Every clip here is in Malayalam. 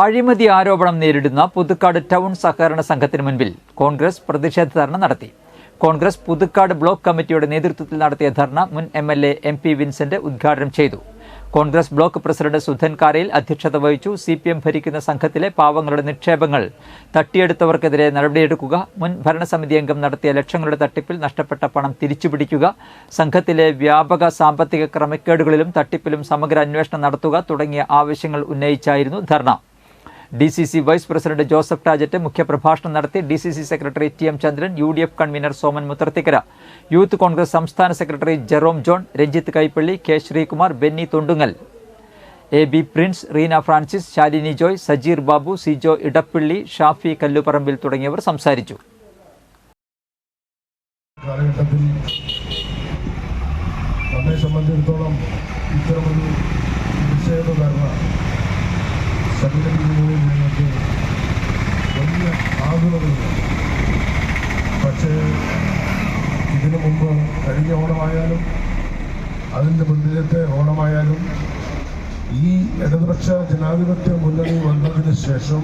അഴിമതി ആരോപണം നേരിടുന്ന പുതുക്കാട് ടൗൺ സഹകരണ സംഘത്തിന് മുൻപിൽ കോൺഗ്രസ് പ്രതിഷേധ ധർണ നടത്തി. കോൺഗ്രസ് പുതുക്കാട് ബ്ലോക്ക് കമ്മിറ്റിയുടെ നേതൃത്വത്തിൽ നടത്തിയ ധർണ മുൻ MLA MP വിൻസെന്റ് ഉദ്ഘാടനം ചെയ്തു. കോൺഗ്രസ് ബ്ലോക്ക് പ്രസിഡന്റ് സുധൻ കാരയിൽ അധ്യക്ഷത വഹിച്ചു. CPM ഭരിക്കുന്ന സംഘത്തിലെ പാവങ്ങളുടെ നിക്ഷേപങ്ങൾ തട്ടിയെടുത്തവർക്കെതിരെ നടപടിയെടുക്കുക, മുൻ ഭരണസമിതി അംഗം നടത്തിയ ലക്ഷങ്ങളുടെ തട്ടിപ്പിൽ നഷ്ടപ്പെട്ട പണം തിരിച്ചുപിടിക്കുക, സംഘത്തിലെ വ്യാപക സാമ്പത്തിക ക്രമക്കേടുകളിലും തട്ടിപ്പിലും സമഗ്ര അന്വേഷണം നടത്തുക തുടങ്ങിയ ആവശ്യങ്ങൾ ഉന്നയിച്ചായിരുന്നു dharna. DCC vice president Joseph Tajet മുഖ്യപ്രഭാഷണം നടത്തി. DCC secretary TM Chandran, UDF convener Soman Mutharthikkara, youth Congress സംസ്ഥാന secretary Jerome John, Ranjith Kaipally, K Sreekumar, Benny Thondungal, AB Prince, Reena Francis, Shalini Joy, Sajeer Babu, Sijo Edappally, Shafi Kalluparambil തുടങ്ങിയവർ സംസാരിച്ചു. നമ്മെ സംബന്ധിച്ചിടത്തോളം ഇത്തരമൊരു പ്രതിഷേധ ധർണ സംഘടിപ്പിക്കുന്നതിൽ ഞങ്ങൾക്ക് വലിയ ആകുലതയുണ്ട്. പക്ഷേ ഇതിനു മുമ്പ് കഴിഞ്ഞ ഓണമായാലും അതിൻ്റെ മുന്നിലത്തെ ഓണമായാലും ഈ ഇടതുപക്ഷ ജനാധിപത്യ മുന്നണി വന്നതിന് ശേഷം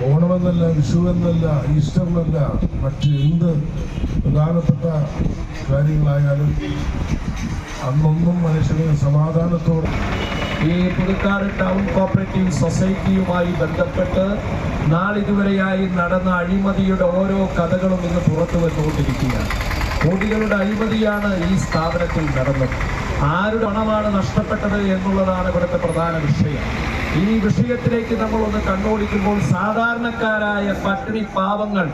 ഓണമെന്നല്ല, വിഷുവെന്നല്ല, ഈസ്റ്ററിനല്ല, മറ്റ് എന്ത് പ്രധാനപ്പെട്ട കാര്യങ്ങളായാലും അന്നൊന്നും മനുഷ്യന് സമാധാനത്തോടെ ഈ പുതുക്കാട് ടൗൺ കോപ്പറേറ്റീവ് സൊസൈറ്റിയുമായി ബന്ധപ്പെട്ട് നാളിതുവരെയായി നടന്ന അഴിമതിയുടെ ഓരോ കഥകളും ഇന്ന് പുറത്തു വന്നുകൊണ്ടിരിക്കുകയാണ്. കോടികളുടെ അഴിമതിയാണ് ഈ സ്ഥാപനത്തിൽ നടന്നത്. ആരുടെ പണമാണ് നഷ്ടപ്പെട്ടത് എന്നുള്ളതാണ് ഇവിടുത്തെ പ്രധാന വിഷയം. ഈ വിഷയത്തിലേക്ക് നമ്മൾ ഒന്ന് കണ്ണോടിക്കുമ്പോൾ സാധാരണക്കാരായ പട്ടിണി പാവങ്ങൾ